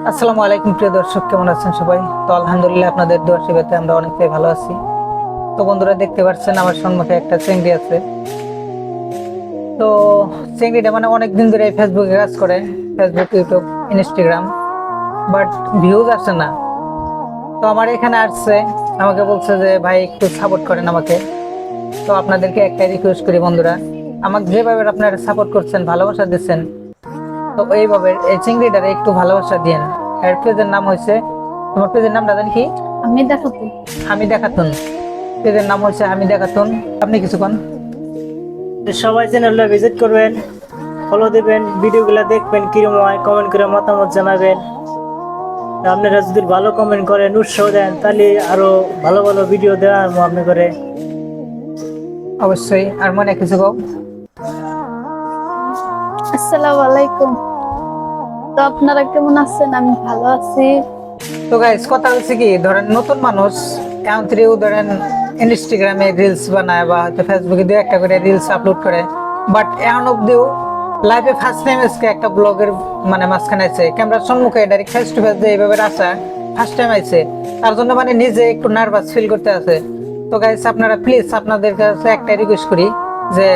আসসালামু আলাইকুম প্রিয় দর্শক, কেমন আছেন সবাই? তো আলহামদুলিল্লাহ আপনাদের দোয়া সেবাতে আমরা অনেকটাই ভালো আছি। তো বন্ধুরা, দেখতে পাচ্ছেন আমার সম্মুখে একটা চিংড়ি আছে। তো চিংড়িটা মানে অনেকদিন ধরে ফেসবুকে কাজ করে, Facebook, YouTube, Instagram, but views আসে না। তো আমার এখানে আসছে, আমাকে বলছে যে ভাই একটু সাপোর্ট করেন আমাকে। তো আপনাদেরকে একটা রিকোয়েস্ট করি বন্ধুরা, আমাকে যেভাবে আপনারা সাপোর্ট করছেন, ভালোবাসা দিচ্ছেন, তো এইভাবে এই চিংড়িটারে একটু ভালোবাসা দিয়েন। এর পেজের নাম হয়েছে, তোমার পেজের নামটা জানি কি? আমি দেখাবো। হামিদা খাতুন। পেজের নাম হচ্ছে হামিদা খাতুন। আপনি কিছুক্ষণ সবাই চ্যানেলটা ভিজিট করবেন, ফলো দিবেন, ভিডিওগুলো দেখবেন, কিরকম হয় কমেন্ট করে মতামত জানাবেন। আপনারা যদি ভালো কমেন্ট করেন, উৎসাহ দেন, তাহলে আরো ভালো ভালো ভিডিও দেওয়ার আপনি করে। অবশ্যই। আর মনে কিছু কও? আসসালামু আলাইকুম। তো আপনারা কেমন আছেন? আমি ভালো আছি। তো গাইস, কথা হচ্ছে কি, ধরেন নতুন মানুষ এমনও ধরেন ইনস্টাগ্রামে রিলস বানায় বা হয়তো ফেসবুকে দিয়ে একটা করে রিলস আপলোড করে, বাট এখন অব্দিও লাইফে ফার্স্ট টাইম আজকে একটা ব্লগের মানে মাঝখানে আছে ক্যামেরার সম্মুখে ডাইরেক্ট ফেস টু ফেস এইভাবে আসা ফার্স্ট টাইম আইছে। তার জন্য মানে নিজে একটু নার্ভাস ফিল করতে আছে। তো গাইস, আপনারা প্লিজ আপনাদের কাছে একটা রিকোয়েস্ট করি যে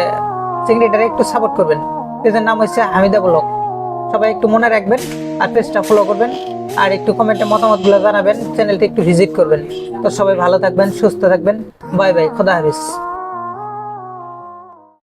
চিংড়িটারে একটু সাপোর্ট করবেন। পেজের নাম হচ্ছে হামিদা ব্লগ। সবাই একটু মনে রাখবেন আর পেজটা ফলো করবেন, আর একটু কমেন্টে মতামতগুলো জানাবেন, চ্যানেলটি একটু ভিজিট করবেন। তো সবাই ভালো থাকবেন, সুস্থ থাকবেন। বাই বাই, খোদা হাফেজ।